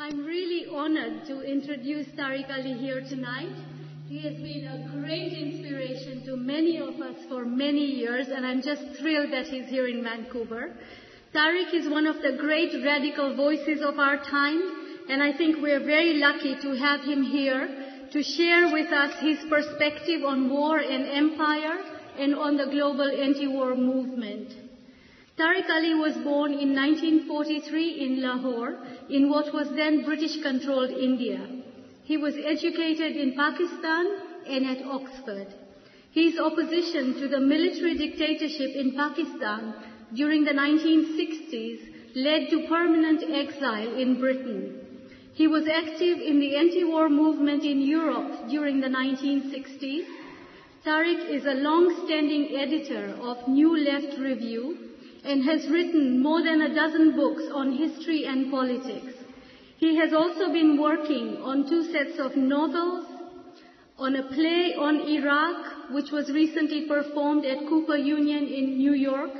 I'm really honored to introduce Tariq Ali here tonight. He has been a great inspiration to many of us for many years, and I'm just thrilled that he's here in Vancouver. Tariq is one of the great radical voices of our time, and I think we're very lucky to have him here to share with us his perspective on war and empire and on the global anti-war movement. Tariq Ali was born in 1943 in Lahore, in what was then British-controlled India. He was educated in Pakistan and at Oxford. His opposition to the military dictatorship in Pakistan during the 1960s led to permanent exile in Britain. He was active in the anti-war movement in Europe during the 1960s. Tariq is a long-standing editor of New Left Review and has written more than a dozen books on history and politics. He has also been working on 2 sets of novels, on a play on Iraq, which was recently performed at Cooper Union in New York,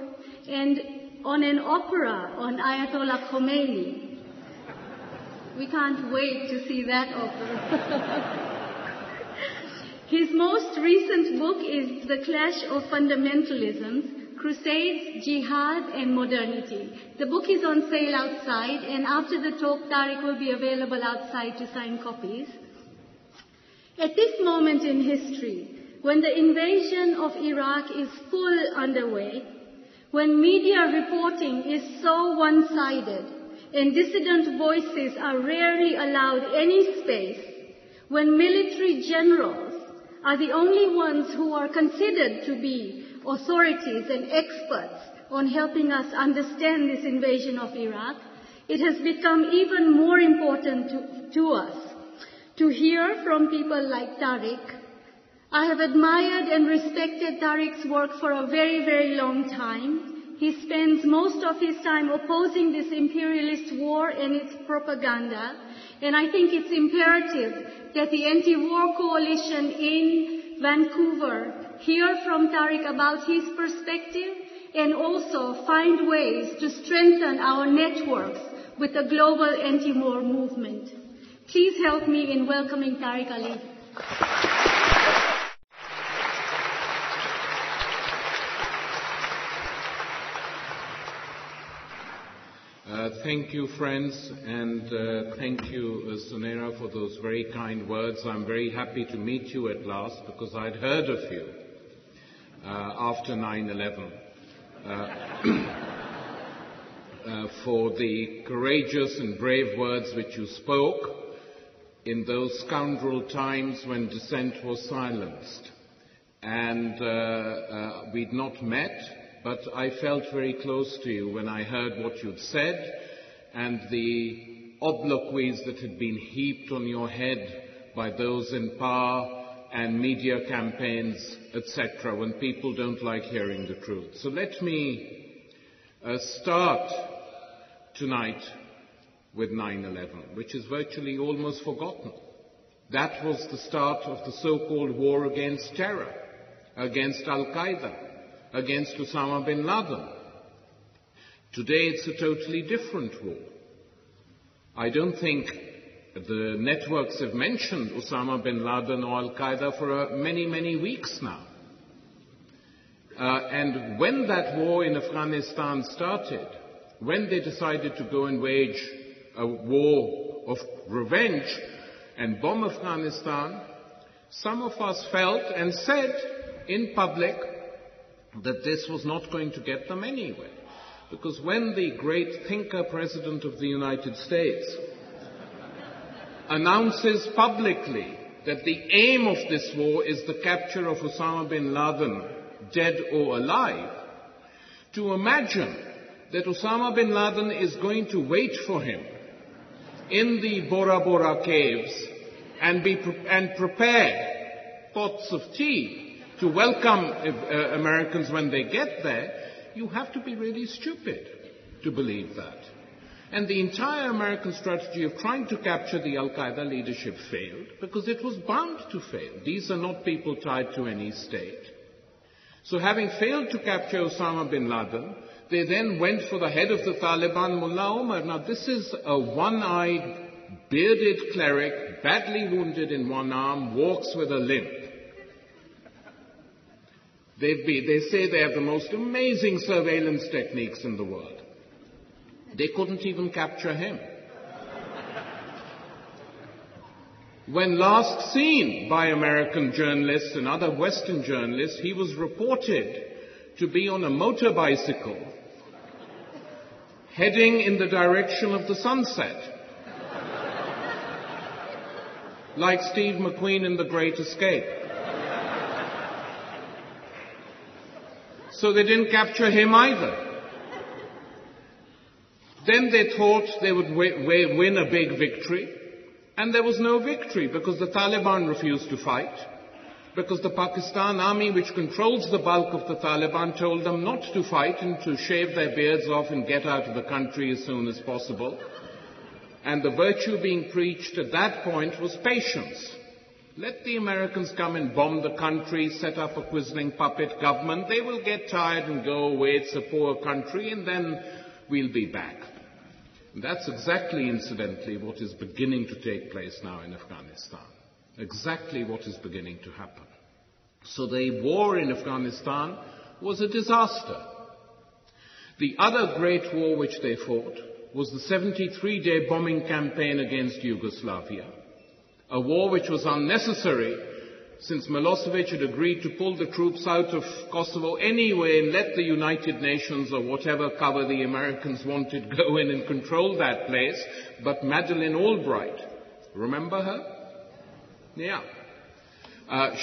and on an opera on Ayatollah Khomeini. We can't wait to see that opera. His most recent book is The Clash of Fundamentalisms, Crusades, Jihad and Modernity. The book is on sale outside, and after the talk, Tariq will be available outside to sign copies. At this moment in history, when the invasion of Iraq is full underway, when media reporting is so one-sided and dissident voices are rarely allowed any space, when military generals are the only ones who are considered to be authorities and experts on helping us understand this invasion of Iraq, it has become even more important to us to hear from people like Tariq. I have admired and respected Tariq's work for a very, very long time. He spends most of his time opposing this imperialist war and its propaganda, and I think it's imperative that the anti-war coalition in Vancouver hear from Tariq about his perspective and also find ways to strengthen our networks with the global anti-war movement. Please help me in welcoming Tariq Ali. Thank you, friends, and thank you, Sunera, for those very kind words. I'm very happy to meet you at last, because I'd heard of you after 9/11 for the courageous and brave words which you spoke in those scoundrel times when dissent was silenced. And we'd not met, but I felt very close to you when I heard what you'd said and the obloquies that had been heaped on your head by those in power and media campaigns, etc., when people don't like hearing the truth. So let me start tonight with 9/11, which is virtually almost forgotten. That was the start of the so-called war against terror, against Al-Qaeda, against Osama bin Laden. Today it's a totally different war. I don't think the networks have mentioned Osama bin Laden or Al-Qaeda for many, many weeks now. And when that war in Afghanistan started, when they decided to go and wage a war of revenge and bomb Afghanistan, some of us felt and said in public that this was not going to get them anywhere. Because when the great thinker President of the United States announces publicly that the aim of this war is the capture of Osama bin Laden, dead or alive, to imagine that Osama bin Laden is going to wait for him in the Bora Bora caves and prepare pots of tea to welcome Americans when they get there, you have to be really stupid to believe that. And the entire American strategy of trying to capture the Al-Qaeda leadership failed because it was bound to fail. These are not people tied to any state. So having failed to capture Osama bin Laden, they then went for the head of the Taliban, Mullah Omar. Now this is a one-eyed bearded cleric, badly wounded in one arm, walks with a limp. They say they have the most amazing surveillance techniques in the world. They couldn't even capture him. When last seen by American journalists and other Western journalists, he was reported to be on a motorbicycle heading in the direction of the sunset, like Steve McQueen in The Great Escape. So they didn't capture him either. Then they thought they would win a big victory, and there was no victory because the Taliban refused to fight, because the Pakistan army, which controls the bulk of the Taliban, told them not to fight and to shave their beards off and get out of the country as soon as possible. And the virtue being preached at that point was patience. Let the Americans come and bomb the country, set up a quisling puppet government. They will get tired and go away. It's a poor country, and then we'll be back. And that's exactly, incidentally, what is beginning to take place now in Afghanistan. Exactly what is beginning to happen. So the war in Afghanistan was a disaster. The other great war which they fought was the 73-day bombing campaign against Yugoslavia, a war which was unnecessary since Milosevic had agreed to pull the troops out of Kosovo anyway and let the United Nations or whatever cover the Americans wanted go in and control that place. But Madeleine Albright, remember her? Yeah.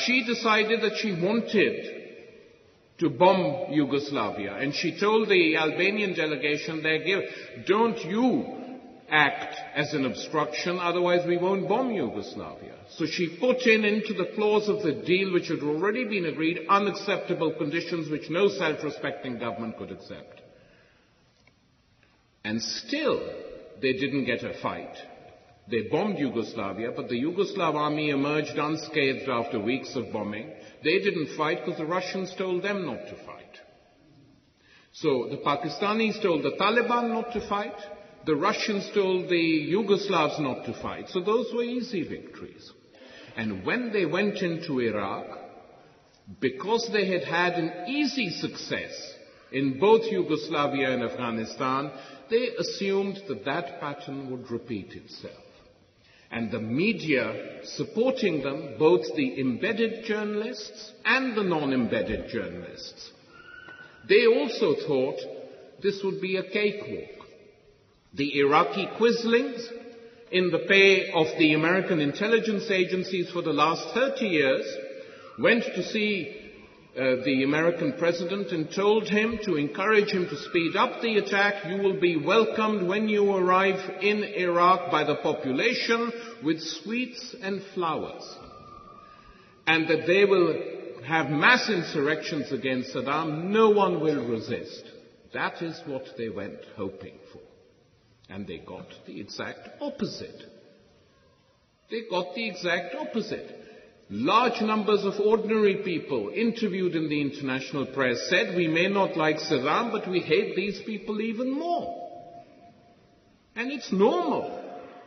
She decided that she wanted to bomb Yugoslavia, and she told the Albanian delegation there, don't you act as an obstruction, otherwise we won't bomb Yugoslavia. So she put into the clause of the deal, which had already been agreed, unacceptable conditions which no self-respecting government could accept. And still, they didn't get a fight. They bombed Yugoslavia, but the Yugoslav army emerged unscathed after weeks of bombing. They didn't fight because the Russians told them not to fight. So the Pakistanis told the Taliban not to fight. The Russians told the Yugoslavs not to fight. So those were easy victories. And when they went into Iraq, because they had had an easy success in both Yugoslavia and Afghanistan, they assumed that that pattern would repeat itself. And the media supporting them, both the embedded journalists and the non-embedded journalists, they also thought this would be a cakewalk. The Iraqi quislings, in the pay of the American intelligence agencies for the last 30 years, went to see the American president and told him to encourage him to speed up the attack. You will be welcomed when you arrive in Iraq by the population with sweets and flowers, and that they will have mass insurrections against Saddam. No one will resist. That is what they went hoping for. And they got the exact opposite. They got the exact opposite. Large numbers of ordinary people interviewed in the international press said, we may not like Saddam, but we hate these people even more. And it's normal.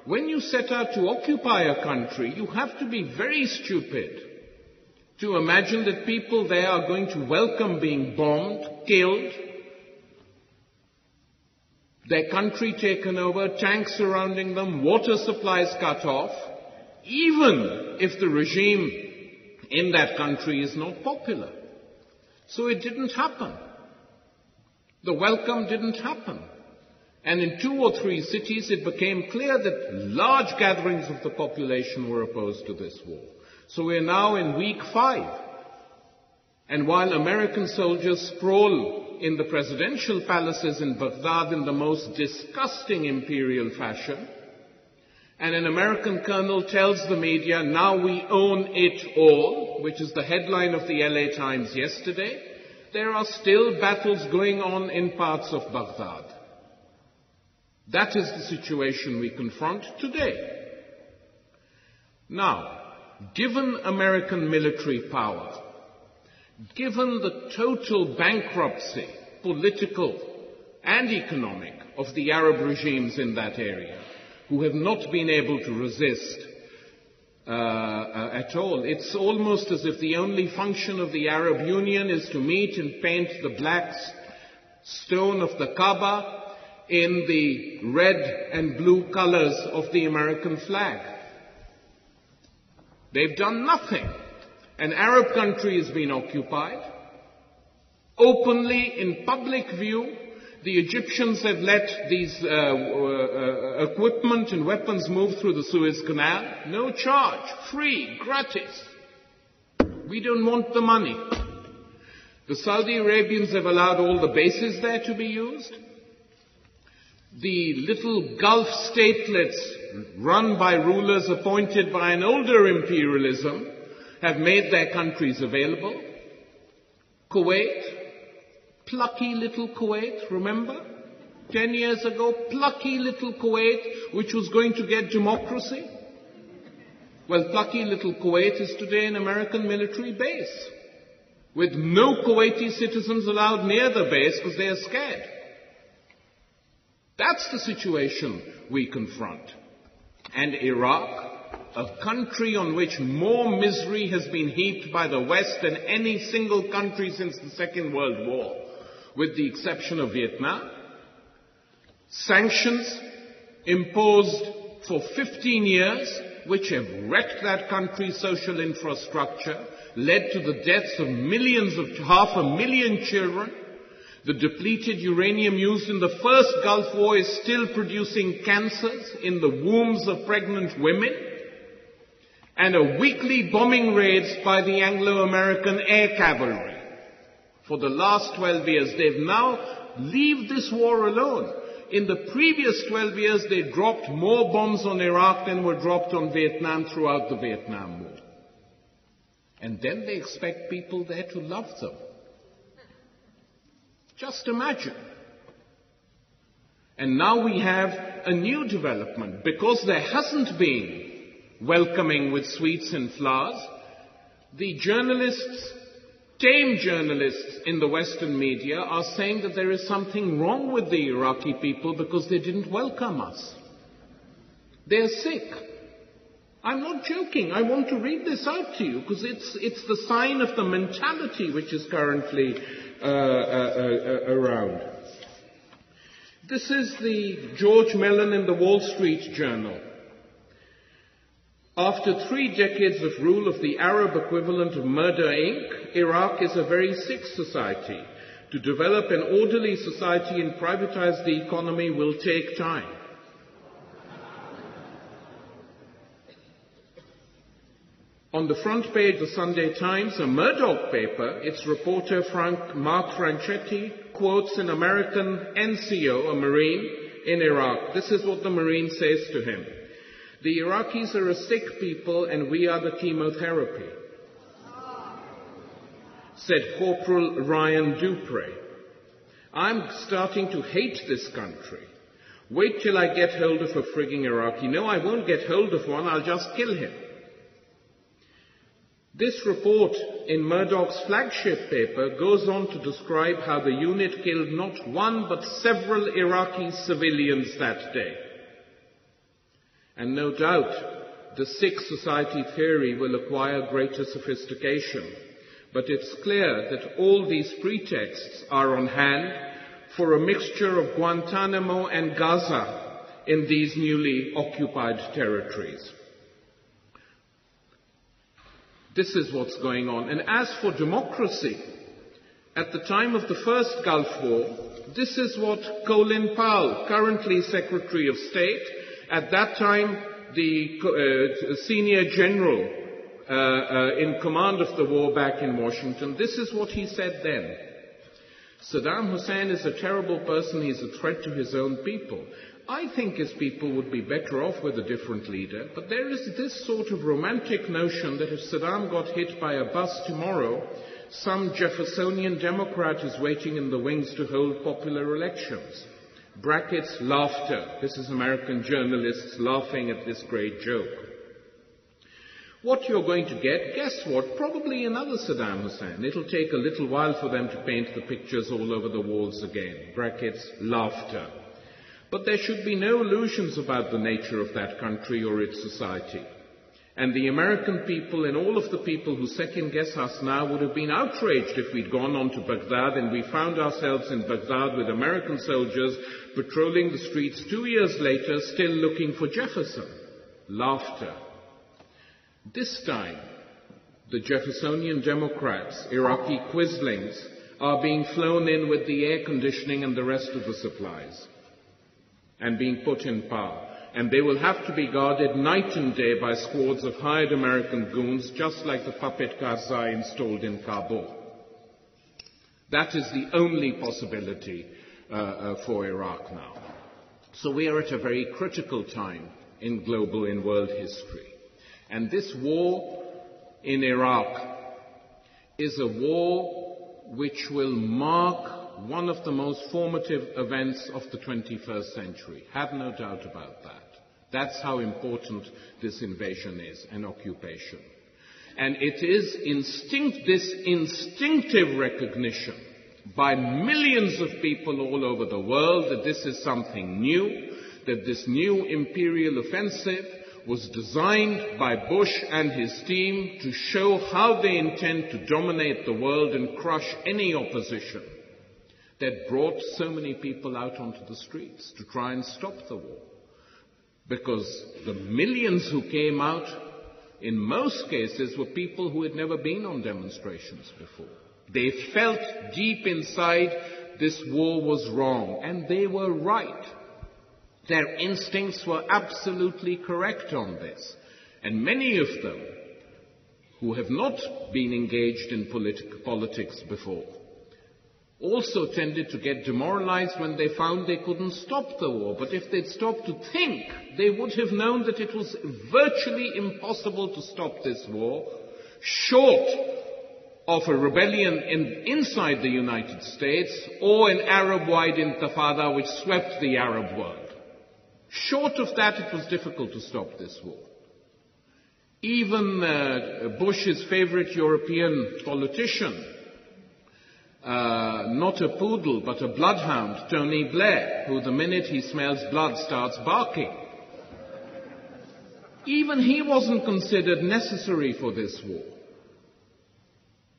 When you set out to occupy a country, you have to be very stupid to imagine that people there are going to welcome being bombed, killed, their country taken over, tanks surrounding them, water supplies cut off, even if the regime in that country is not popular. So it didn't happen. The welcome didn't happen. And in 2 or 3 cities it became clear that large gatherings of the population were opposed to this war. So we're now in week 5. And while American soldiers sprawl in the presidential palaces in Baghdad in the most disgusting imperial fashion, and an American colonel tells the media, now we own it all, which is the headline of the LA Times yesterday, there are still battles going on in parts of Baghdad. That is the situation we confront today. Now, given American military power, given the total bankruptcy, political and economic, of the Arab regimes in that area, who have not been able to resist at all. It's almost as if the only function of the Arab Union is to meet and paint the black stone of the Kaaba in the red and blue colors of the American flag. They've done nothing. An Arab country has been occupied. Openly, in public view, the Egyptians have let these equipment and weapons move through the Suez Canal. No charge, free, gratis. We don't want the money. The Saudi Arabians have allowed all the bases there to be used. The little Gulf statelets run by rulers appointed by an older imperialism have made their countries available. Kuwait, plucky little Kuwait, remember? 10 years ago, plucky little Kuwait, which was going to get democracy. Well, plucky little Kuwait is today an American military base, with no Kuwaiti citizens allowed near the base because they are scared. That's the situation we confront. And Iraq, a country on which more misery has been heaped by the West than any single country since the Second World War, with the exception of Vietnam. Sanctions imposed for 15 years, which have wrecked that country's social infrastructure, led to the deaths of millions of 500,000 children. The depleted uranium used in the first Gulf War is still producing cancers in the wombs of pregnant women. And a weekly bombing raids by the Anglo-American Air Cavalry. For the last 12 years, they've now leave this war alone. In the previous 12 years, they dropped more bombs on Iraq than were dropped on Vietnam throughout the Vietnam War. And then they expect people there to love them. Just imagine. And now we have a new development. Because there hasn't been welcoming with sweets and flowers, the journalists, tame journalists in the Western media are saying that there is something wrong with the Iraqi people because they didn't welcome us. They're sick. I'm not joking. I want to read this out to you because it's the sign of the mentality which is currently around. This is the George Mellon in the Wall Street Journal. After 3 decades of rule of the Arab equivalent of Murder Inc., Iraq is a very sick society. To develop an orderly society and privatize the economy will take time. On the front page of the Sunday Times, a Murdoch paper, its reporter Mark Franchetti quotes an American NCO, a Marine, in Iraq. This is what the Marine says to him. The Iraqis are a sick people and we are the chemotherapy, said Corporal Ryan Dupre. I'm starting to hate this country. Wait till I get hold of a frigging Iraqi. No, I won't get hold of one, I'll just kill him. This report in Murdoch's flagship paper goes on to describe how the unit killed not one but several Iraqi civilians that day. And no doubt, the sick society theory will acquire greater sophistication. But it's clear that all these pretexts are on hand for a mixture of Guantanamo and Gaza in these newly occupied territories. This is what's going on. And as for democracy, at the time of the first Gulf War, this is what Colin Powell, currently Secretary of State, at that time the senior general in command of the war back in Washington, this is what he said then. Saddam Hussein is a terrible person, he's a threat to his own people. I think his people would be better off with a different leader, but there is this sort of romantic notion that if Saddam got hit by a bus tomorrow, some Jeffersonian Democrat is waiting in the wings to hold popular elections. Brackets, laughter. This is American journalists laughing at this great joke. What you're going to get, guess what? Probably another Saddam Hussein. It'll take a little while for them to paint the pictures all over the walls again. Brackets, laughter. But there should be no illusions about the nature of that country or its society. And the American people and all of the people who second-guess us now would have been outraged if we'd gone on to Baghdad and we found ourselves in Baghdad with American soldiers patrolling the streets 2 years later, still looking for Jefferson. Laughter. This time, the Jeffersonian Democrats, Iraqi quislings, are being flown in with the air conditioning and the rest of the supplies and being put in power. And they will have to be guarded night and day by squads of hired American goons, just like the puppet Karzai installed in Kabul. That is the only possibility for Iraq now. So we are at a very critical time in global and world history. And this war in Iraq is a war which will mark one of the most formative events of the 21st century. Have no doubt about that. That's how important this invasion is, and occupation. And it is this instinctive recognition by millions of people all over the world that this is something new, that this new imperial offensive was designed by Bush and his team to show how they intend to dominate the world and crush any opposition, that brought so many people out onto the streets to try and stop the war. Because the millions who came out, in most cases, were people who had never been on demonstrations before. They felt deep inside this war was wrong, and they were right. Their instincts were absolutely correct on this. And many of them, who have not been engaged in politics before, also tended to get demoralized when they found they couldn't stop the war. But if they'd stopped to think, they would have known that it was virtually impossible to stop this war, short of a rebellion inside the United States or an Arab-wide intifada which swept the Arab world. Short of that, it was difficult to stop this war. Even Bush's favorite European politician, not a poodle, but a bloodhound, Tony Blair, who the minute he smells blood starts barking. Even he wasn't considered necessary for this war.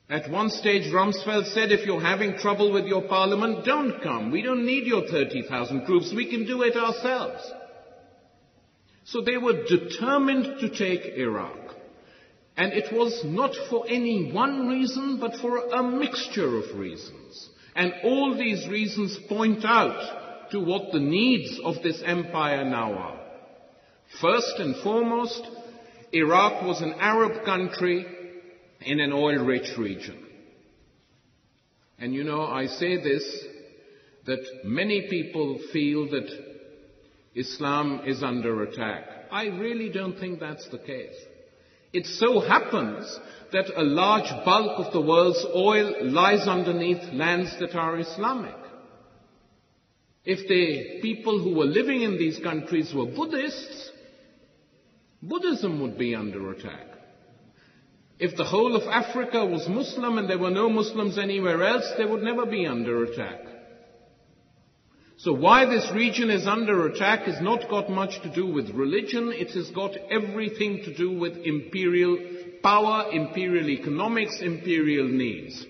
At one stage, Rumsfeld said, if you're having trouble with your parliament, don't come. We don't need your 30,000 troops. We can do it ourselves. So they were determined to take Iraq. And it was not for any one reason, but for a mixture of reasons. And all these reasons point out to what the needs of this empire now are. First and foremost, Iraq was an Arab country in an oil-rich region. And you know, I say this, that many people feel that Islam is under attack. I really don't think that's the case. It so happens that a large bulk of the world's oil lies underneath lands that are Islamic. If the people who were living in these countries were Buddhists, Buddhism would be under attack. If the whole of Africa was Muslim and there were no Muslims anywhere else, they would never be under attack. So why this region is under attack has not got much to do with religion. It has got everything to do with imperial power, imperial economics, imperial needs.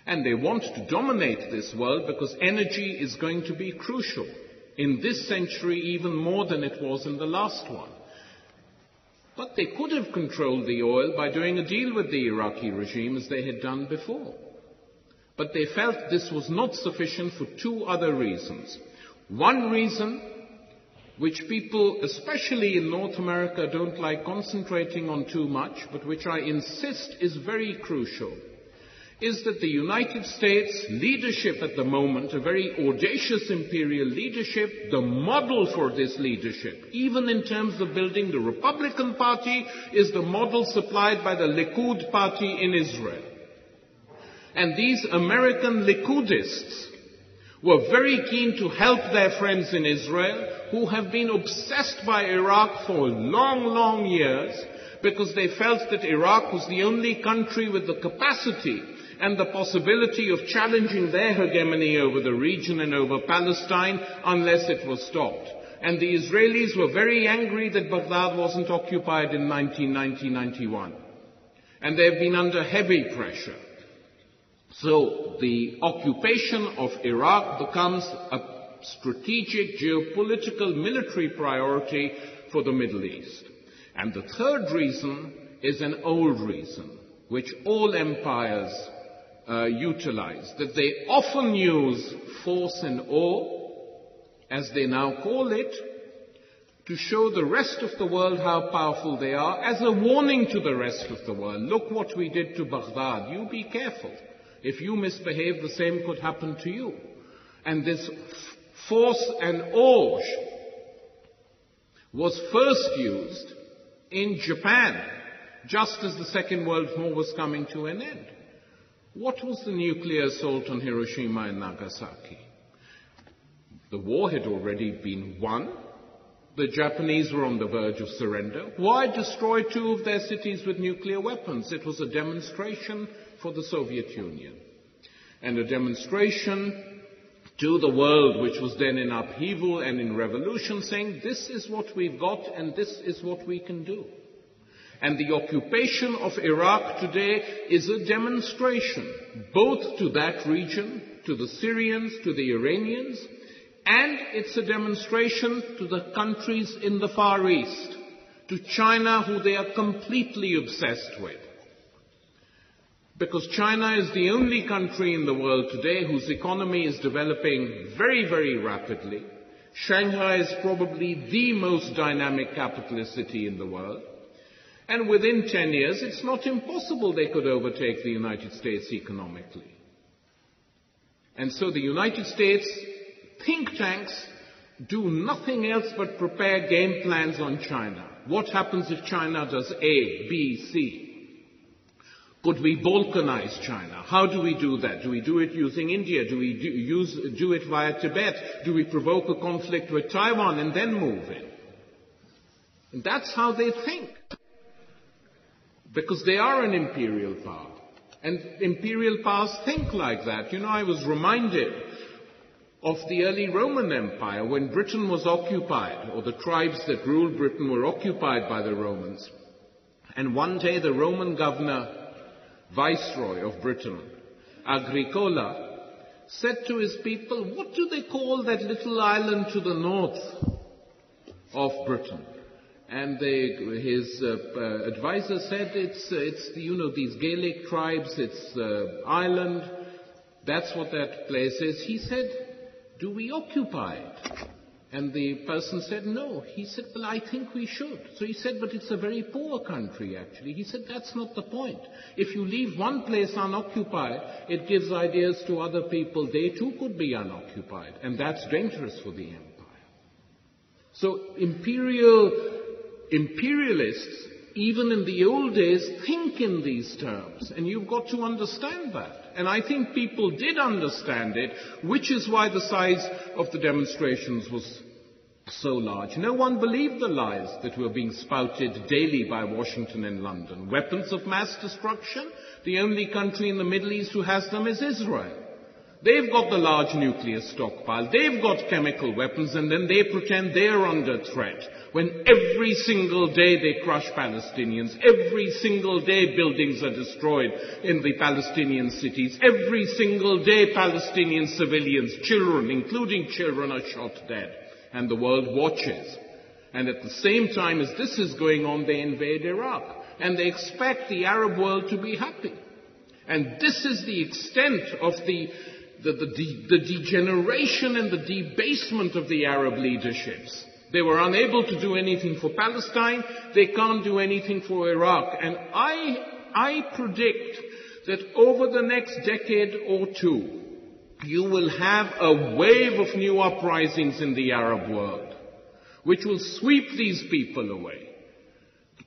And they want to dominate this world because energy is going to be crucial in this century even more than it was in the last one. But they could have controlled the oil by doing a deal with the Iraqi regime as they had done before. But they felt this was not sufficient for two other reasons. One reason, which people, especially in North America, don't like concentrating on too much, but which I insist is very crucial, is that the United States leadership at the moment, a very audacious imperial leadership, the model for this leadership, even in terms of building the Republican Party, is the model supplied by the Likud party in Israel. And these American Likudists were very keen to help their friends in Israel, who have been obsessed by Iraq for long, long years, because they felt that Iraq was the only country with the capacity and the possibility of challenging their hegemony over the region and over Palestine unless it was stopped. And the Israelis were very angry that Baghdad wasn't occupied in 1990-91. And they've been under heavy pressure. So the occupation of Iraq becomes a strategic, geopolitical, military priority for the Middle East. And the third reason is an old reason, which all empires utilize, that they often use force and awe, as they now call it, to show the rest of the world how powerful they are, as a warning to the rest of the world. Look what we did to Baghdad. You be careful. If you misbehave, the same could happen to you. And this force and awe was first used in Japan, just as the Second World War was coming to an end. What was the nuclear assault on Hiroshima and Nagasaki? The war had already been won. The Japanese were on the verge of surrender. Why destroy two of their cities with nuclear weapons? It was a demonstration for the Soviet Union, and a demonstration to the world, which was then in upheaval and in revolution, saying, this is what we've got and this is what we can do. And the occupation of Iraq today is a demonstration, both to that region, to the Syrians, to the Iranians, and it's a demonstration to the countries in the Far East, to China, who they are completely obsessed with. Because China is the only country in the world today whose economy is developing very, very rapidly. Shanghai is probably the most dynamic capitalist city in the world. And within 10 years, it's not impossible they could overtake the United States economically. And so the United States think tanks do nothing else but prepare game plans on China. What happens if China does A, B, C? Could we balkanize China? How do we do that? Do we do it using India? Do we do it via Tibet? Do we provoke a conflict with Taiwan and then move in? And that's how they think. Because they are an imperial power. And imperial powers think like that. You know, I was reminded of the early Roman Empire, when Britain was occupied, or the tribes that ruled Britain were occupied by the Romans. And one day the Roman governor, Viceroy of Britain, Agricola, said to his people, what do they call that little island to the north of Britain? And his advisor said, it's these Gaelic tribes, it's island, that's what that place is. He said, do we occupy it? And the person said, no. He said, well, I think we should. So he said, but it's a very poor country, actually. He said, that's not the point. If you leave one place unoccupied, it gives ideas to other people. They too could be unoccupied. And that's dangerous for the empire. So imperialists, even in the old days, think in these terms. And you've got to understand that. And I think people did understand it, which is why the size of the demonstrations was so large. No one believed the lies that were being spouted daily by Washington and London. Weapons of mass destruction? The only country in the Middle East who has them is Israel. They've got the large nuclear stockpile. They've got chemical weapons, and then they pretend they're under threat, when every single day they crush Palestinians. Every single day buildings are destroyed in the Palestinian cities. Every single day Palestinian civilians, children, including children, are shot dead. And the world watches. And at the same time as this is going on, they invade Iraq. And they expect the Arab world to be happy. And this is the extent of the degeneration and the debasement of the Arab leaderships. They were unable to do anything for Palestine. They can't do anything for Iraq. And I predict that over the next decade or two, you will have a wave of new uprisings in the Arab world, which will sweep these people away.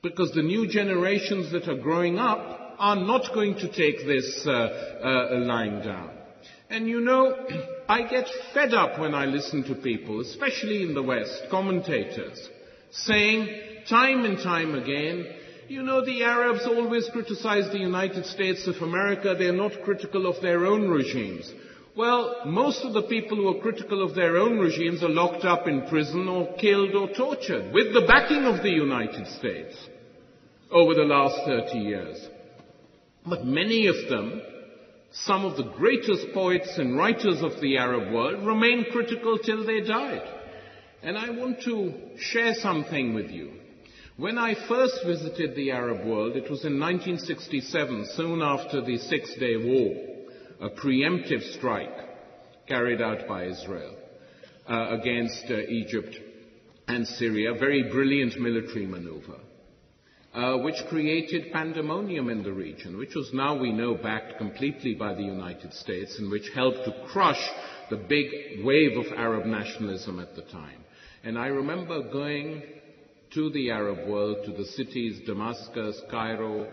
Because the new generations that are growing up are not going to take this lying down. And you know, I get fed up when I listen to people, especially in the West, commentators, saying time and time again, You know, the Arabs always criticize the United States of America. They're not critical of their own regimes. Well, most of the people who are critical of their own regimes are locked up in prison or killed or tortured with the backing of the United States over the last 30 years. But many of them, some of the greatest poets and writers of the Arab world, remain critical till they died. And I want to share something with you. When I first visited the Arab world, it was in 1967, soon after the Six-Day War, a preemptive strike carried out by Israel against Egypt and Syria, a very brilliant military maneuver, which created pandemonium in the region, which was now, we know, backed completely by the United States, and which helped to crush the big wave of Arab nationalism at the time. And I remember going to the Arab world, to the cities Damascus, Cairo,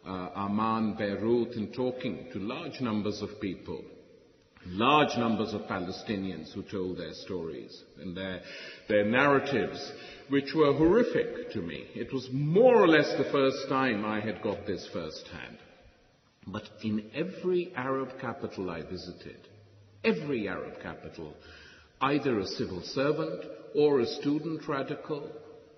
Amman, Beirut, and talking to large numbers of people, large numbers of Palestinians who told their stories and their narratives, which were horrific to me. It was more or less the first time I had got this firsthand. But in every Arab capital I visited, every Arab capital, either a civil servant or a student radical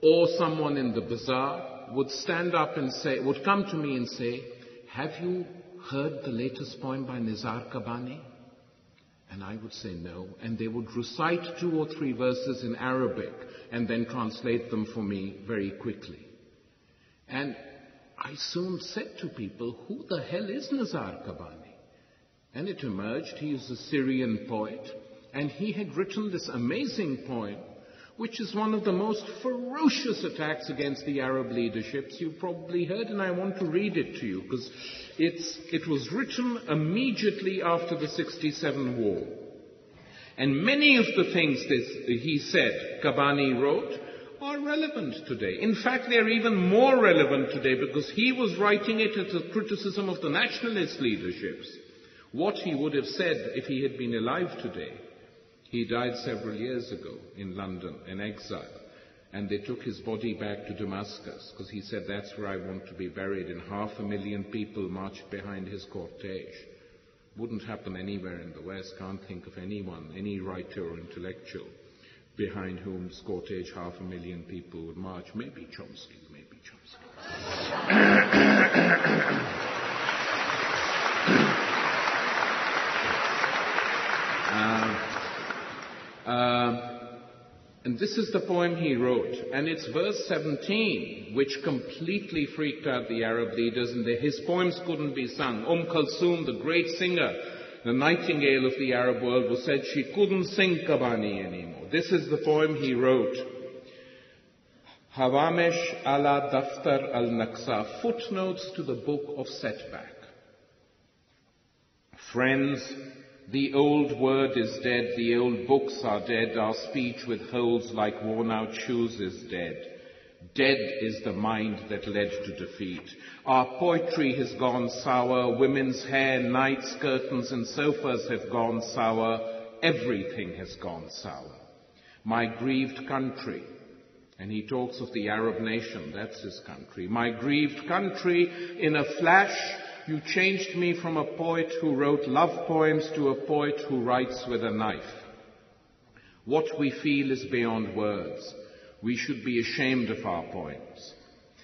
or someone in the bazaar would stand up and say, would come to me and say, "Have you heard the latest poem by Nizar Kabani?" And I would say no. And they would recite 2 or 3 verses in Arabic and then translate them for me very quickly. And I soon said to people, "Who the hell is Nizar Kabani?" And it emerged he is a Syrian poet, and he had written this amazing poem, which is one of the most ferocious attacks against the Arab leaderships you've probably heard, and I want to read it to you, because it was written immediately after the 67 war. And many of the things he said, Kabani wrote, are relevant today. In fact, they're even more relevant today, because he was writing it as a criticism of the nationalist leaderships. What he would have said if he had been alive today. He died several years ago in London, in exile, and they took his body back to Damascus, because he said, "That's where I want to be buried," and 500,000 people marched behind his cortege. Wouldn't happen anywhere in the West. Can't think of anyone, any writer or intellectual, behind whom's cortege 500,000 people would march. Maybe Chomsky. And this is the poem he wrote, and it's verse 17, which completely freaked out the Arab leaders, and his poems couldn't be sung. Kulthum, the great singer, the nightingale of the Arab world, was said she couldn't sing Kabani anymore. This is the poem he wrote. Hawamesh ala Daftar al-Naqsa, footnotes to the book of setback. Friends, the old word is dead, the old books are dead, our speech with holes like worn-out shoes is dead. Dead is the mind that led to defeat. Our poetry has gone sour, women's hair, nights, curtains and sofas have gone sour, everything has gone sour. My grieved country, and he talks of the Arab nation, that's his country. My grieved country, in a flash, you changed me from a poet who wrote love poems to a poet who writes with a knife. What we feel is beyond words. We should be ashamed of our poems.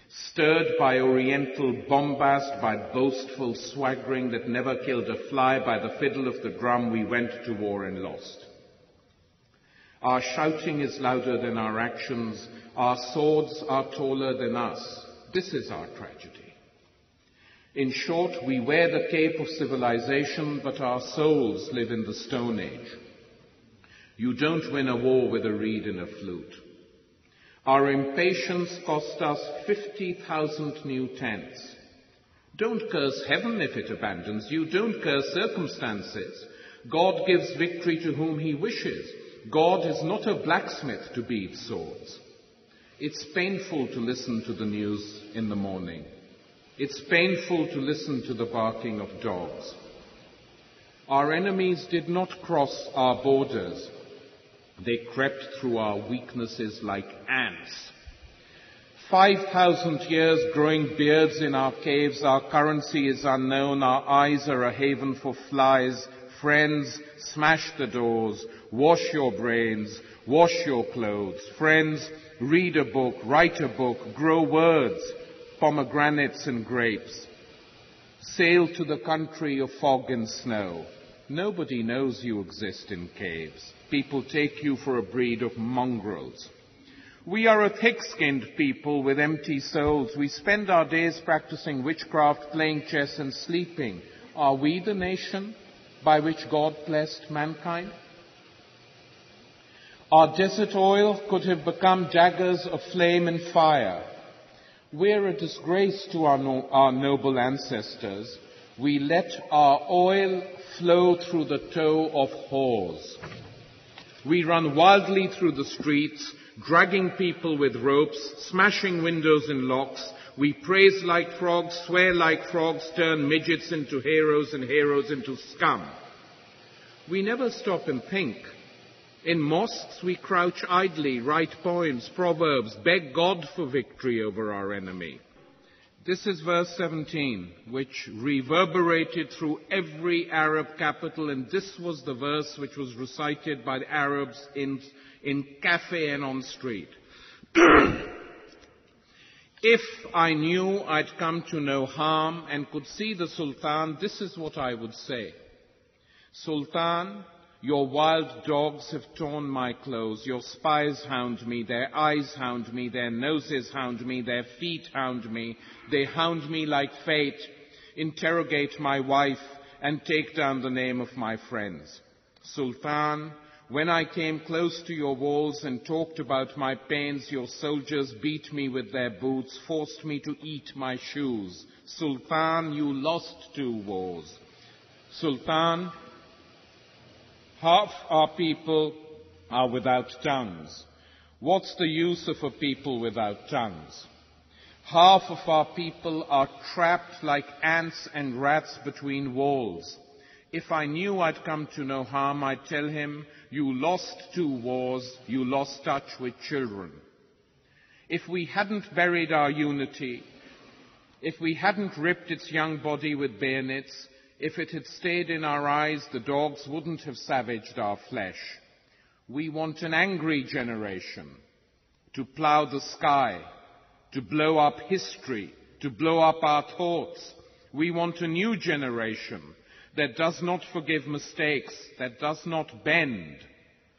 Stirred by oriental bombast, by boastful swaggering that never killed a fly, by the fiddle of the drum, we went to war and lost. Our shouting is louder than our actions. Our swords are taller than us. This is our tragedy. In short, we wear the cape of civilization, but our souls live in the Stone Age. You don't win a war with a reed and a flute. Our impatience cost us 50,000 new tents. Don't curse heaven if it abandons you. Don't curse circumstances. God gives victory to whom he wishes. God is not a blacksmith to beat swords. It's painful to listen to the news in the morning. It's painful to listen to the barking of dogs. Our enemies did not cross our borders. They crept through our weaknesses like ants. 5,000 years growing beards in our caves, our currency is unknown, our eyes are a haven for flies. Friends, smash the doors, wash your brains, wash your clothes. Friends, read a book, write a book, grow words, pomegranates and grapes. Sail to the country of fog and snow. Nobody knows you exist in caves. People take you for a breed of mongrels. We are a thick-skinned people with empty souls. We spend our days practicing witchcraft, playing chess and sleeping. Are we the nation by which God blessed mankind? Our desert oil could have become daggers of flame and fire. We're a disgrace to our noble ancestors. We let our oil flow through the toe of whores. We run wildly through the streets, dragging people with ropes, smashing windows and locks. We praise like frogs, swear like frogs, turn midgets into heroes and heroes into scum. We never stop and think. In mosques we crouch idly, write poems, proverbs, beg God for victory over our enemy. This is verse 17, which reverberated through every Arab capital, and this was the verse which was recited by the Arabs in cafe and on street. If I knew I'd come to no harm and could see the Sultan, this is what I would say. Sultan, your wild dogs have torn my clothes. Your spies hound me. Their eyes hound me. Their noses hound me. Their feet hound me. They hound me like fate. Interrogate my wife and take down the name of my friends. Sultan, when I came close to your walls and talked about my pains, your soldiers beat me with their boots, forced me to eat my shoes. Sultan, you lost 2 wars. Sultan, half our people are without tongues. What's the use of a people without tongues? Half of our people are trapped like ants and rats between walls. If I knew I'd come to no harm, I'd tell him, you lost 2 wars, you lost touch with children. If we hadn't buried our unity, if we hadn't ripped its young body with bayonets, if it had stayed in our eyes, the dogs wouldn't have savaged our flesh. We want an angry generation to plough the sky, to blow up history, to blow up our thoughts. We want a new generation that does not forgive mistakes, that does not bend.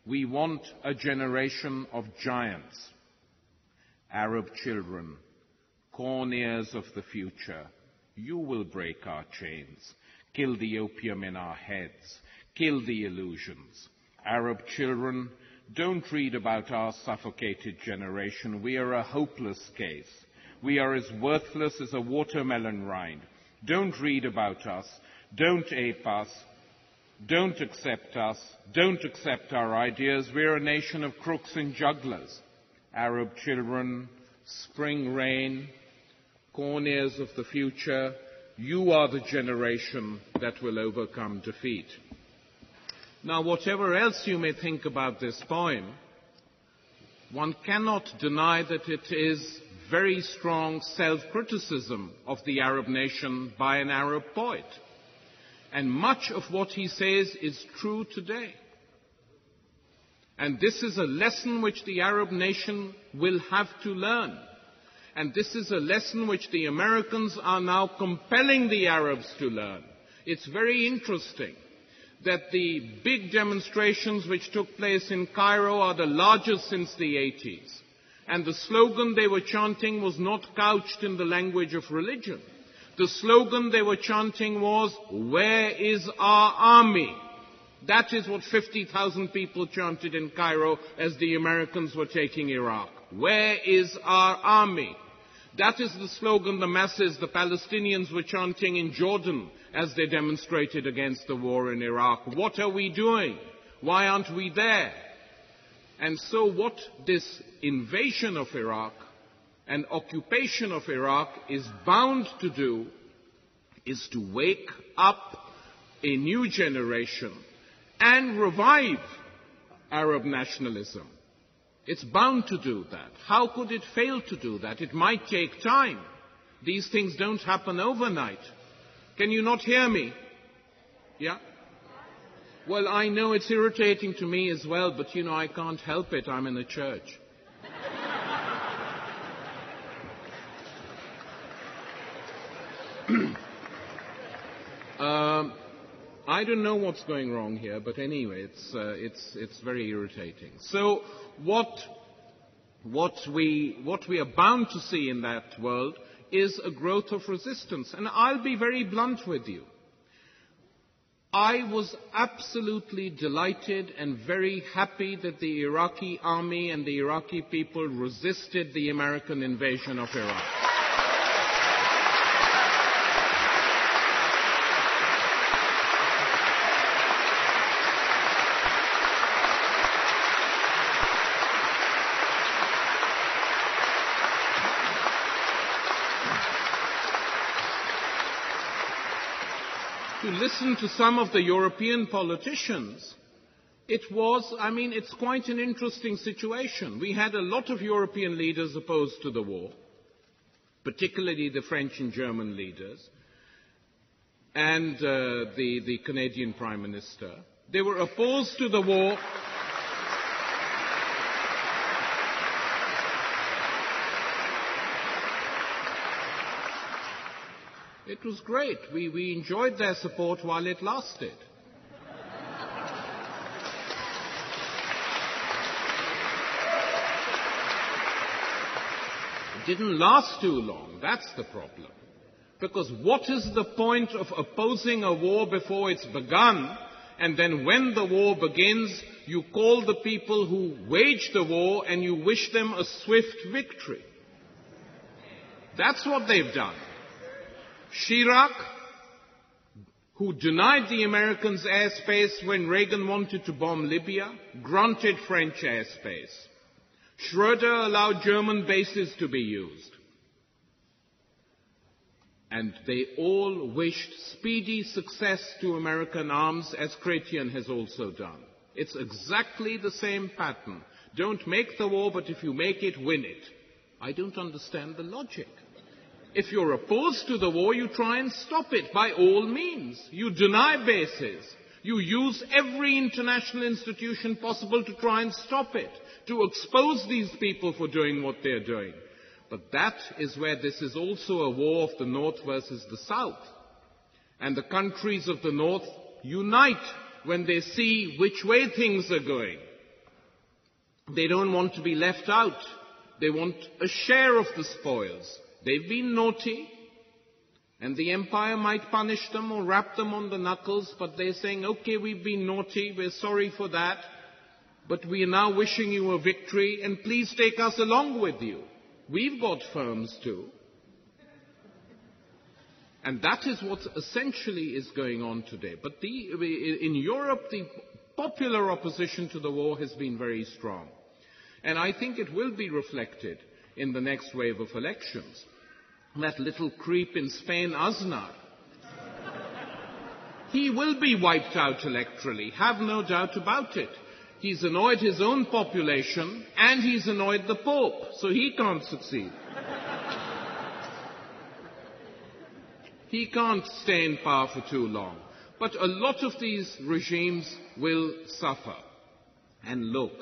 We want a generation of giants. Arab children, corn ears of the future, you will break our chains. Kill the opium in our heads. Kill the illusions. Arab children, don't read about our suffocated generation. We are a hopeless case. We are as worthless as a watermelon rind. Don't read about us. Don't ape us. Don't accept us. Don't accept our ideas. We're a nation of crooks and jugglers. Arab children, spring rain, corn ears of the future, you are the generation that will overcome defeat. Now, whatever else you may think about this poem, one cannot deny that it is very strong self-criticism of the Arab nation by an Arab poet. And much of what he says is true today. And this is a lesson which the Arab nation will have to learn. And this is a lesson which the Americans are now compelling the Arabs to learn. It's very interesting that the big demonstrations which took place in Cairo are the largest since the 80s. And the slogan they were chanting was not couched in the language of religion. The slogan they were chanting was, "Where is our army?" That is what 50,000 people chanted in Cairo as the Americans were taking Iraq. Where is our army? That is the slogan the masses, the Palestinians, were chanting in Jordan as they demonstrated against the war in Iraq. What are we doing? Why aren't we there? And so what this invasion of Iraq and occupation of Iraq is bound to do is to wake up a new generation and revive Arab nationalism. It's bound to do that. How could it fail to do that? It might take time. These things don't happen overnight. Can you not hear me? Yeah? Well, I know it's irritating to me as well, but I can't help it. I'm in a church. I don't know what's going wrong here, but anyway, it's very irritating. So what we are bound to see in that world is a growth of resistance. And I'll be very blunt with you. I was absolutely delighted and very happy that the Iraqi army and the Iraqi people resisted the American invasion of Iraq. To listen to some of the European politicians, it's quite an interesting situation. We had a lot of European leaders opposed to the war, particularly the French and German leaders, and the Canadian Prime Minister. They were opposed to the war. It was great. We enjoyed their support while it lasted. It didn't last too long. That's the problem. Because what is the point of opposing a war before it's begun, and then when the war begins, you call the people who waged the war and you wish them a swift victory? That's what they've done. Chirac, who denied the Americans airspace when Reagan wanted to bomb Libya, granted French airspace. Schroeder allowed German bases to be used. And they all wished speedy success to American arms, as Chrétien has also done. It's exactly the same pattern. Don't make the war, but if you make it, win it. I don't understand the logic. If you're opposed to the war, you try and stop it by all means. You deny bases. You use every international institution possible to try and stop it, to expose these people for doing what they're doing. But that is where this is also a war of the North versus the South. And the countries of the North unite when they see which way things are going. They don't want to be left out. They want a share of the spoils. They've been naughty, and the empire might punish them or rap them on the knuckles, but they're saying, okay, we've been naughty, we're sorry for that, but we are now wishing you a victory, and please take us along with you. We've got firms too. And that is what essentially is going on today. But in Europe, the popular opposition to the war has been very strong. And I think it will be reflected in the next wave of elections. That little creep in Spain, Aznar, he will be wiped out electorally, have no doubt about it. He's annoyed his own population and he's annoyed the Pope, so he can't succeed. He can't stay in power for too long. But a lot of these regimes will suffer. And look,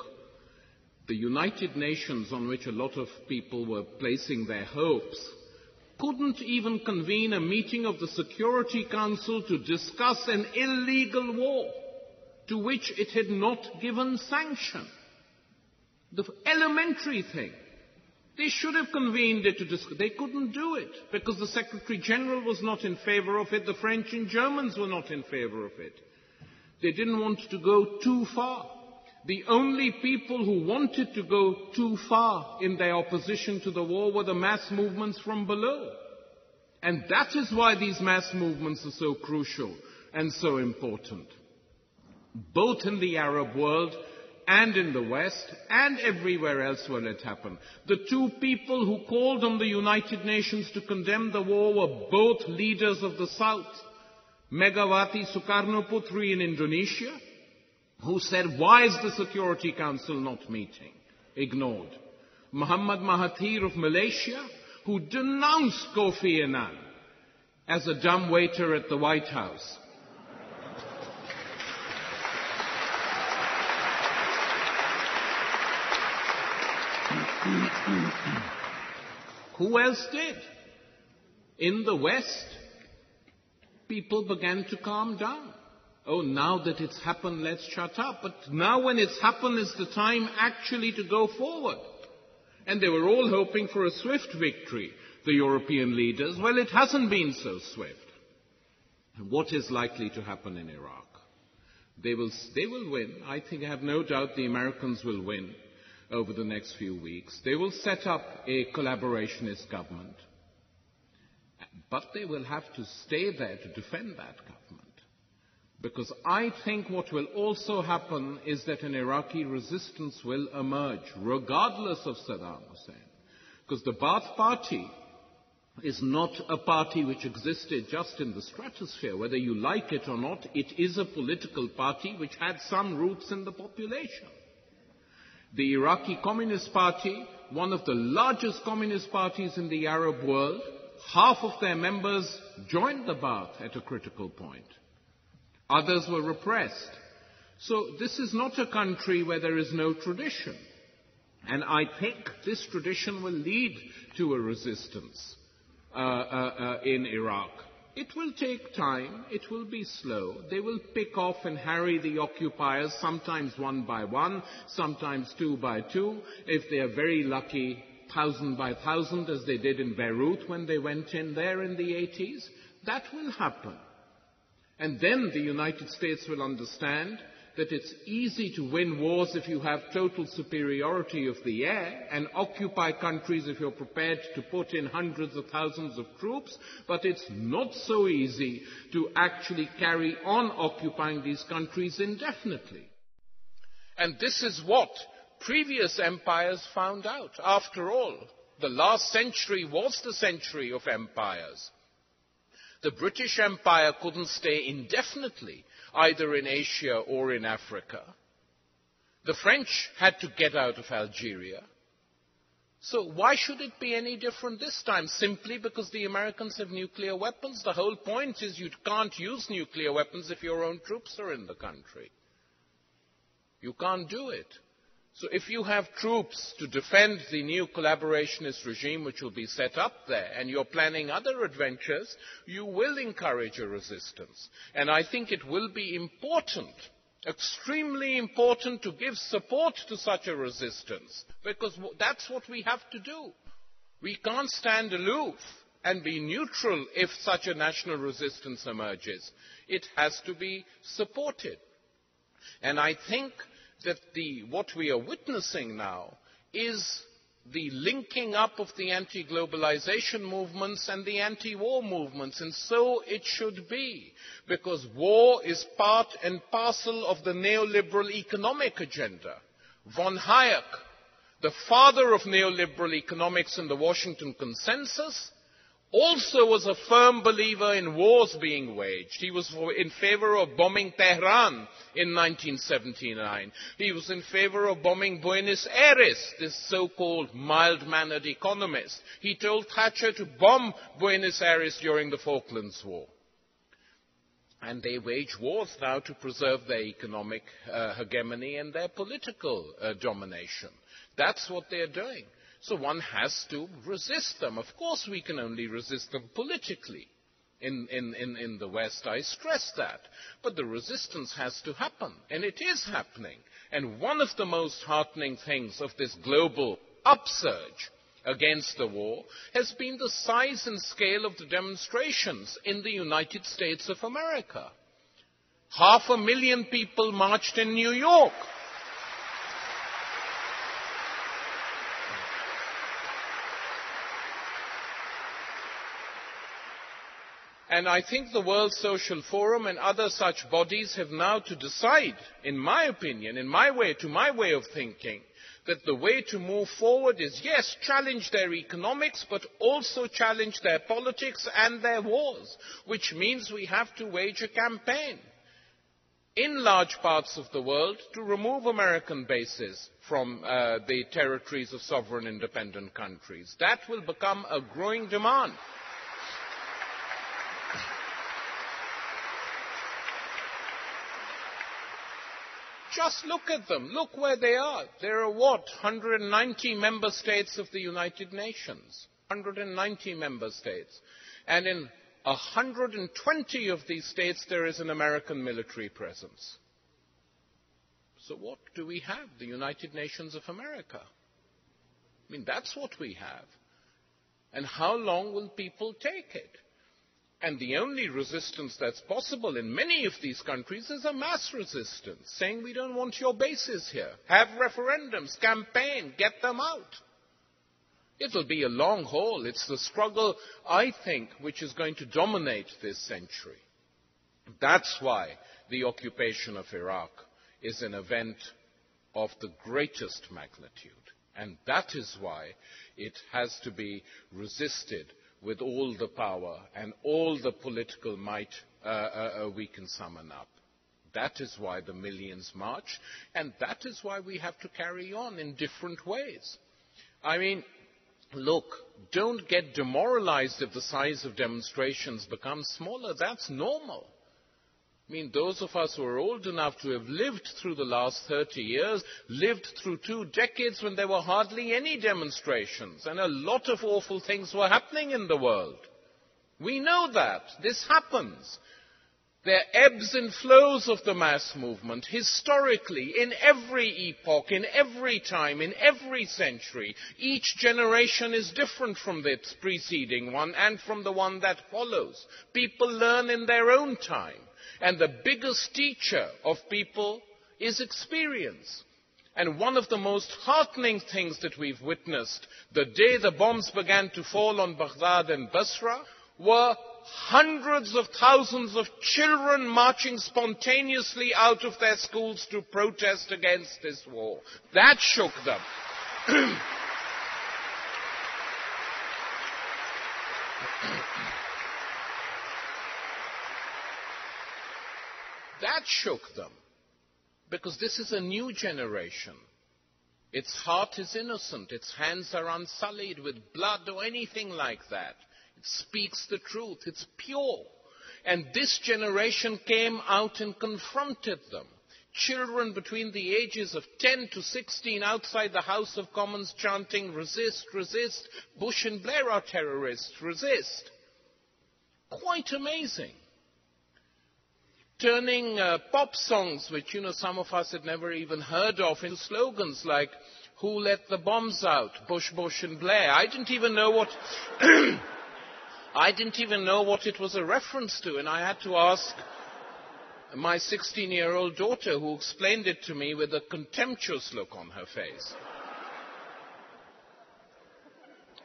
the United Nations, on which a lot of people were placing their hopes, couldn't even convene a meeting of the Security Council to discuss an illegal war to which it had not given sanction. The elementary thing. They should have convened it to discuss. They couldn't do it because the Secretary General was not in favor of it. The French and Germans were not in favor of it. They didn't want to go too far. The only people who wanted to go too far in their opposition to the war were the mass movements from below. And that is why these mass movements are so crucial and so important, both in the Arab world and in the West and everywhere else where it happened. The two people who called on the United Nations to condemn the war were both leaders of the South. Megawati Sukarnoputri in Indonesia, who said, why is the Security Council not meeting? ignored. Muhammad Mahathir of Malaysia, who denounced Kofi Annan as a dumbwaiter at the White House. Who else did? In the West, people began to calm down. Oh, now that it's happened, let's shut up. But now when it's happened is the time actually to go forward. And they were all hoping for a swift victory, the European leaders. Well, it hasn't been so swift. And what is likely to happen in Iraq? They will win. I have no doubt the Americans will win over the next few weeks. They will set up a collaborationist government. But they will have to stay there to defend that government. Because I think what will also happen is that an Iraqi resistance will emerge, regardless of Saddam Hussein. Because the Ba'ath Party is not a party which existed just in the stratosphere. Whether you like it or not, it is a political party which had some roots in the population. The Iraqi Communist Party, one of the largest communist parties in the Arab world, half of their members joined the Ba'ath at a critical point. Others were repressed. So this is not a country where there is no tradition. And I think this tradition will lead to a resistance in Iraq. It will take time. It will be slow. They will pick off and harry the occupiers, sometimes one by one, sometimes two by two. If they are very lucky, 1,000 by 1,000, as they did in Beirut when they went in there in the 80s. That will happen. And then the United States will understand that it's easy to win wars if you have total superiority of the air and occupy countries if you're prepared to put in hundreds of thousands of troops, but it's not so easy to actually carry on occupying these countries indefinitely. And this is what previous empires found out. After all, the last century was the century of empires. The British Empire couldn't stay indefinitely, either in Asia or in Africa. The French had to get out of Algeria. So why should it be any different this time? Simply because the Americans have nuclear weapons? The whole point is you can't use nuclear weapons if your own troops are in the country. You can't do it. So if you have troops to defend the new collaborationist regime which will be set up there, and you're planning other adventures, you will encourage a resistance. And I think it will be important, extremely important, to give support to such a resistance, because that's what we have to do. We can't stand aloof and be neutral if such a national resistance emerges. It has to be supported. And I think that what we are witnessing now is the linking up of the anti-globalization movements and the anti-war movements, and so it should be, because war is part and parcel of the neoliberal economic agenda. Von Hayek, the father of neoliberal economics in the Washington Consensus, also was a firm believer in wars being waged. He was in favor of bombing Tehran in 1979. He was in favor of bombing Buenos Aires, this so-called mild-mannered economist. He told Thatcher to bomb Buenos Aires during the Falklands War. And they wage wars now to preserve their economic hegemony and their political domination. That's what they're doing. So one has to resist them. Of course we can only resist them politically. In the West, I stress that. But the resistance has to happen, and it is happening. And one of the most heartening things of this global upsurge against the war has been the size and scale of the demonstrations in the United States of America. 500,000 people marched in New York. And I think the World Social Forum and other such bodies have now to decide, in my opinion, to my way of thinking, that the way to move forward is, yes, challenge their economics, but also challenge their politics and their wars, which means we have to wage a campaign. in large parts of the world to remove American bases from the territories of sovereign independent countries. That will become a growing demand. Just look at them. Look where they are. There are what? 190 member states of the United Nations. 190 member states. And in 120 of these states there is an American military presence. So what do we have? The United Nations of America. I mean, that's what we have. And how long will people take it? And the only resistance that's possible in many of these countries is a mass resistance, saying we don't want your bases here. Have referendums, campaign, get them out. It will be a long haul. It's the struggle, I think, which is going to dominate this century. That's why the occupation of Iraq is an event of the greatest magnitude. And that is why it has to be resisted with all the power and all the political might we can summon up. That is why the millions march, and that is why we have to carry on in different ways. I mean, look, don't get demoralized if the size of demonstrations becomes smaller. That's normal. I mean, those of us who are old enough to have lived through the last 30 years, lived through 2 decades when there were hardly any demonstrations, and a lot of awful things were happening in the world. We know that. This happens. There are ebbs and flows of the mass movement, historically, in every epoch, in every time, in every century. Each generation is different from the preceding one and from the one that follows. People learn in their own time. And the biggest teacher of people is experience. And one of the most heartening things that we've witnessed the day the bombs began to fall on Baghdad and Basra were hundreds of thousands of children marching spontaneously out of their schools to protest against this war. That shook them. That shook them, because this is a new generation. Its heart is innocent, its hands are unsullied with blood or anything like that. It speaks the truth, it's pure. And this generation came out and confronted them. Children between the ages of 10 to 16 outside the House of Commons chanting, "Resist, resist, Bush and Blair are terrorists, resist." Quite amazing. Turning pop songs, which some of us had never even heard of, into slogans like "Who let the bombs out? Bush, Bush and Blair." I didn't even know what it was a reference to, and I had to ask my 16-year-old daughter, who explained it to me with a contemptuous look on her face.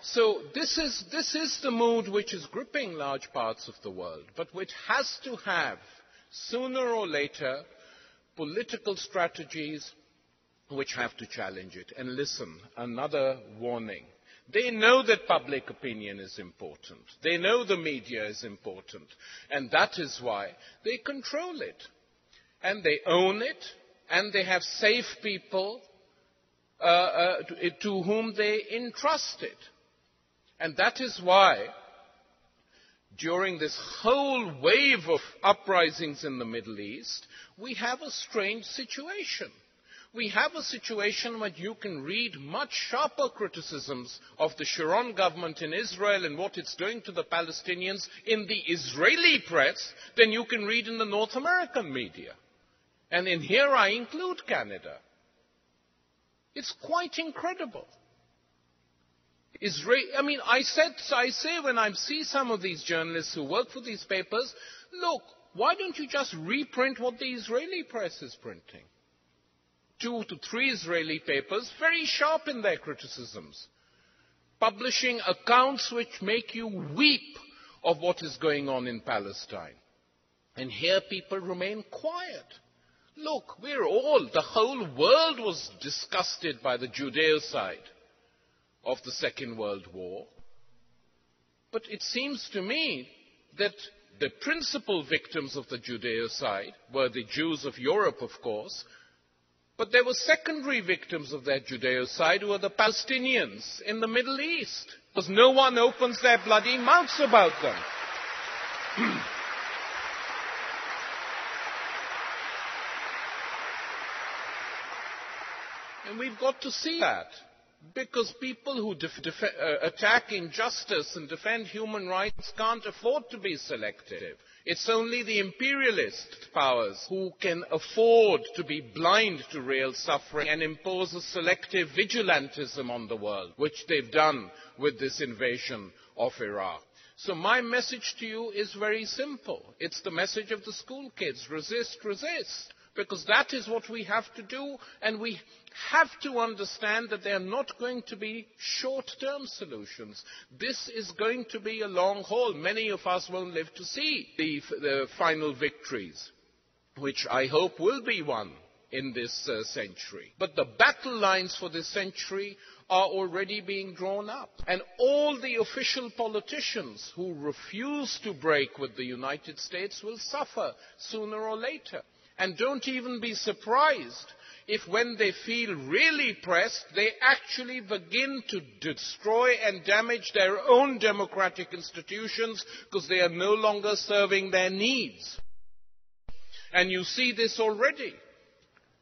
So this is the mood which is gripping large parts of the world, but which has to have, sooner or later, political strategies which have to challenge it. And listen, another warning. They know that public opinion is important. They know the media is important. And that is why they control it. And they own it. And they have safe people to whom they entrust it. And that is why, during this whole wave of uprisings in the Middle East, we have a strange situation. We have a situation where you can read much sharper criticisms of the Sharon government in Israel and what it's doing to the Palestinians in the Israeli press than you can read in the North American media. And in here I include Canada. It's quite incredible. I say when I see some of these journalists who work for these papers, look, why don't you just reprint what the Israeli press is printing? 2 to 3 Israeli papers, very sharp in their criticisms, publishing accounts which make you weep of what is going on in Palestine. And here people remain quiet. Look, the whole world was disgusted by the Judeocide of the Second World War. But it seems to me that the principal victims of the Judeocide were the Jews of Europe, of course, but there were secondary victims of that Judeocide who were the Palestinians in the Middle East, because no one opens their bloody mouths about them. And we've got to see that, because people who attack injustice and defend human rights can't afford to be selective. It's only the imperialist powers who can afford to be blind to real suffering and impose a selective vigilantism on the world, which they've done with this invasion of Iraq. So my message to you is very simple. It's the message of the school kids. Resist, resist. Because that is what we have to do, and we have to understand that they are not going to be short-term solutions. This is going to be a long haul. Many of us won't live to see the final victories, which I hope will be won in this century. But the battle lines for this century are already being drawn up. And all the official politicians who refuse to break with the United States will suffer sooner or later. And don't even be surprised if, when they feel really pressed, they actually begin to destroy and damage their own democratic institutions because they are no longer serving their needs. And you see this already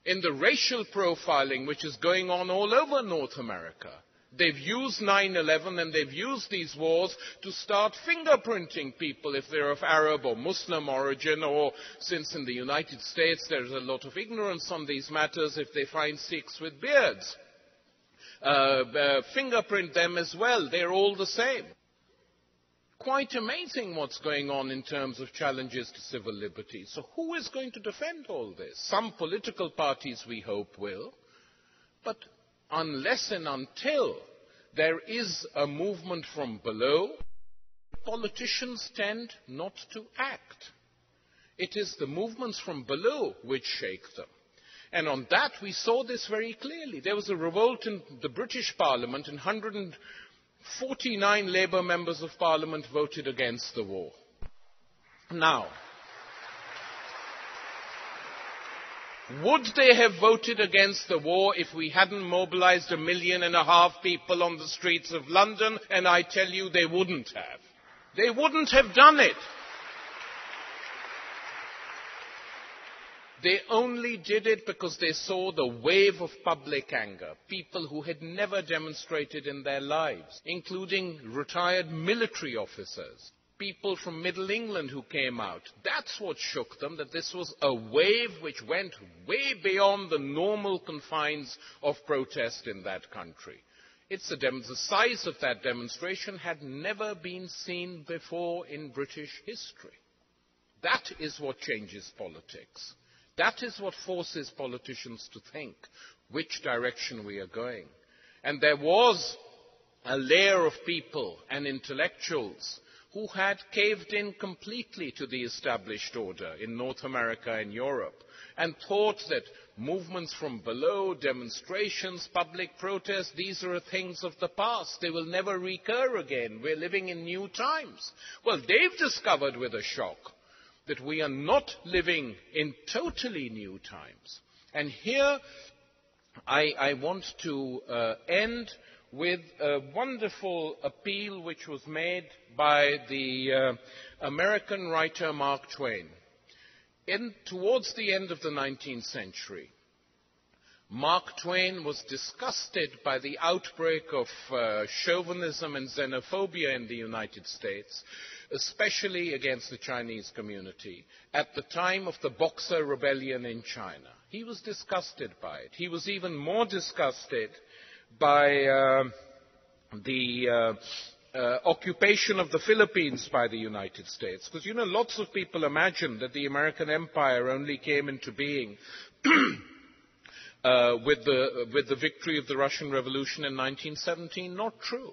in the racial profiling which is going on all over North America. They've used 9/11 and they've used these wars to start fingerprinting people if they're of Arab or Muslim origin, or, since in the United States there's a lot of ignorance on these matters, if they find Sikhs with beards. Fingerprint them as well. They're all the same. Quite amazing what's going on in terms of challenges to civil liberties. So who is going to defend all this? Some political parties, we hope, will. But unless and until there is a movement from below, politicians tend not to act. It is the movements from below which shake them. And on that we saw this very clearly. There was a revolt in the British Parliament, and 149 Labour members of Parliament voted against the war. Now, would they have voted against the war if we hadn't mobilized 1.5 million people on the streets of London? And I tell you, they wouldn't have. They wouldn't have done it. They only did it because they saw the wave of public anger. People who had never demonstrated in their lives, including retired military officers. People from Middle England who came out. That's what shook them, that this was a wave which went way beyond the normal confines of protest in that country. The size of that demonstration had never been seen before in British history. That is what changes politics. That is what forces politicians to think which direction we are going. And there was a layer of people and intellectuals who had caved in completely to the established order in North America and Europe, and thought that movements from below, demonstrations, public protests, these are things of the past. They will never recur again. We're living in new times. Well, they've discovered with a shock that we are not living in totally new times. And here I want to end with a wonderful appeal which was made by the American writer Mark Twain. Towards the end of the 19th century, Mark Twain was disgusted by the outbreak of chauvinism and xenophobia in the United States, especially against the Chinese community, at the time of the Boxer Rebellion in China. He was disgusted by it. He was even more disgusted by the occupation of the Philippines by the United States. Because, lots of people imagine that the American empire only came into being with the victory of the Russian Revolution in 1917. Not true.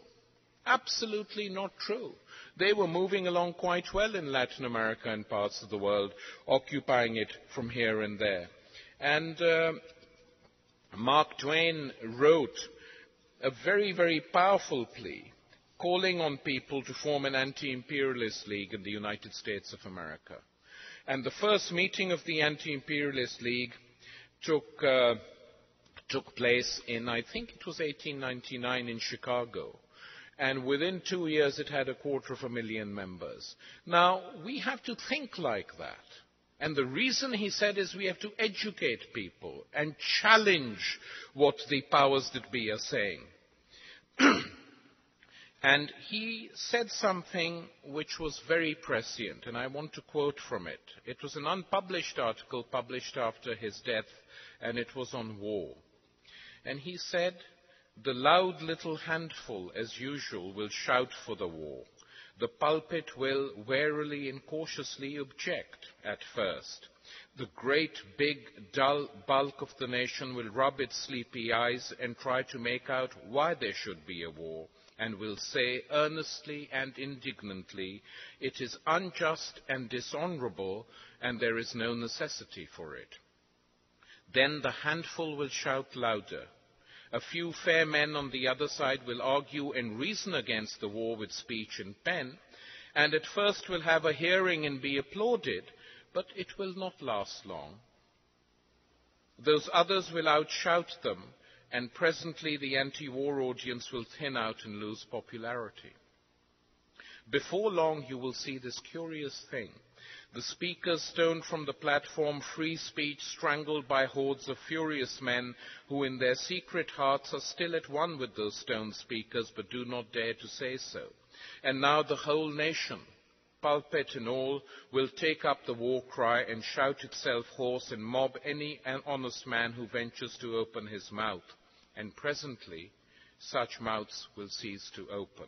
Absolutely not true. They were moving along quite well in Latin America and parts of the world, occupying it from here and there. And Mark Twain wrote a very, very powerful plea calling on people to form an anti-imperialist league in the United States of America. And the first meeting of the Anti-Imperialist League took place in, I think it was 1899 in Chicago. And within 2 years it had 250,000 members. Now, we have to think like that. And the reason, he said, is we have to educate people and challenge what the powers that be are saying. And he said something which was very prescient, and I want to quote from it. It was an unpublished article published after his death, and it was on war. And he said, "The loud little handful, as usual, will shout for the war. The pulpit will warily and cautiously object at first. The great, big, dull bulk of the nation will rub its sleepy eyes and try to make out why there should be a war, and will say earnestly and indignantly, it is unjust and dishonorable, and there is no necessity for it. Then the handful will shout louder. A few fair men on the other side will argue and reason against the war with speech and pen, and at first will have a hearing and be applauded, but it will not last long. Those others will outshout them, and presently the anti-war audience will thin out and lose popularity. Before long you will see this curious thing. The speakers stoned from the platform, free speech strangled by hordes of furious men who in their secret hearts are still at one with those stoned speakers but do not dare to say so. And now the whole nation, pulpit and all, will take up the war cry and shout itself hoarse and mob any honest man who ventures to open his mouth. And presently such mouths will cease to open.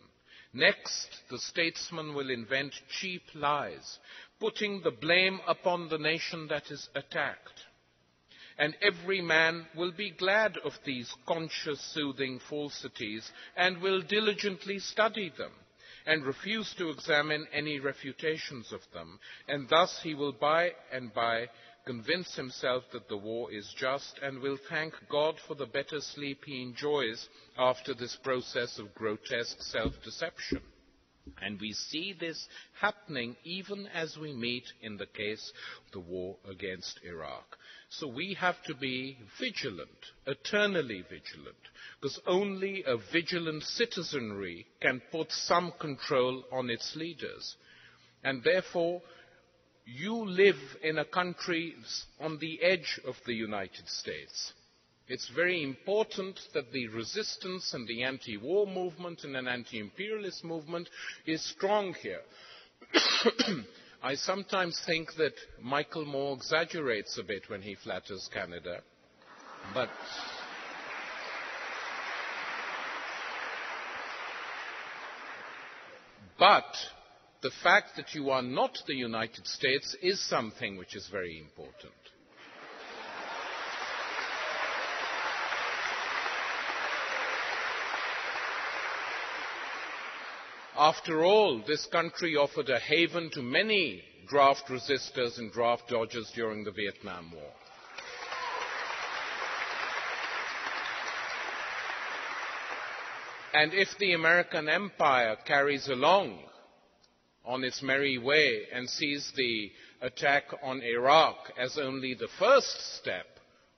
Next, the statesman will invent cheap lies, putting the blame upon the nation that is attacked. And every man will be glad of these conscious, soothing falsities and will diligently study them and refuse to examine any refutations of them. And thus he will by and by convince himself that the war is just and will thank God for the better sleep he enjoys after this process of grotesque self-deception. And we see this happening even as we meet in the case of the war against Iraq. So we have to be vigilant, eternally vigilant, because only a vigilant citizenry can put some control on its leaders. And therefore, you live in a country on the edge of the United States. It's very important that the resistance and the anti-war movement and an anti-imperialist movement is strong here. I sometimes think that Michael Moore exaggerates a bit when he flatters Canada, but the fact that you are not the United States is something which is very important. After all, this country offered a haven to many draft resistors and draft dodgers during the Vietnam War. And if the American empire carries along on its merry way and sees the attack on Iraq as only the first step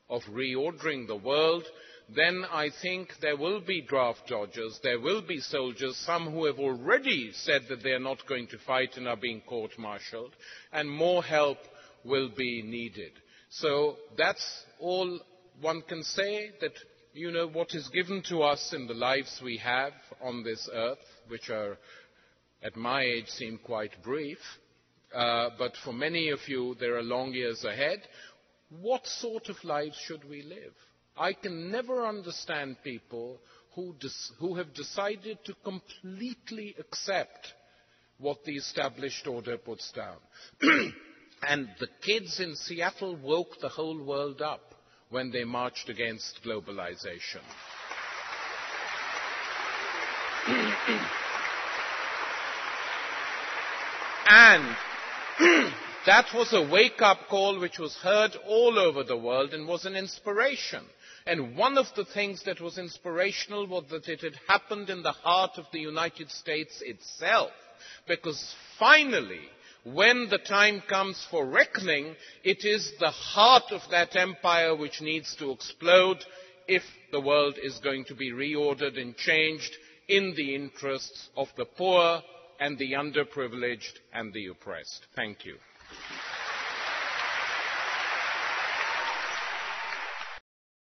of reordering the world, then I think there will be draft dodgers, there will be soldiers, some who have already said that they are not going to fight and are being court-martialed, and more help will be needed. So that's all one can say, that what is given to us in the lives we have on this earth, which are at my age seem quite brief, but for many of you there are long years ahead. What sort of lives should we live? I can never understand people who have decided to completely accept what the established order puts down. And the kids in Seattle woke the whole world up when they marched against globalization. And that was a wake-up call which was heard all over the world and was an inspiration. And one of the things that was inspirational was that it had happened in the heart of the United States itself, because finally, when the time comes for reckoning, it is the heart of that empire which needs to explode if the world is going to be reordered and changed in the interests of the poor and the underprivileged and the oppressed. Thank you.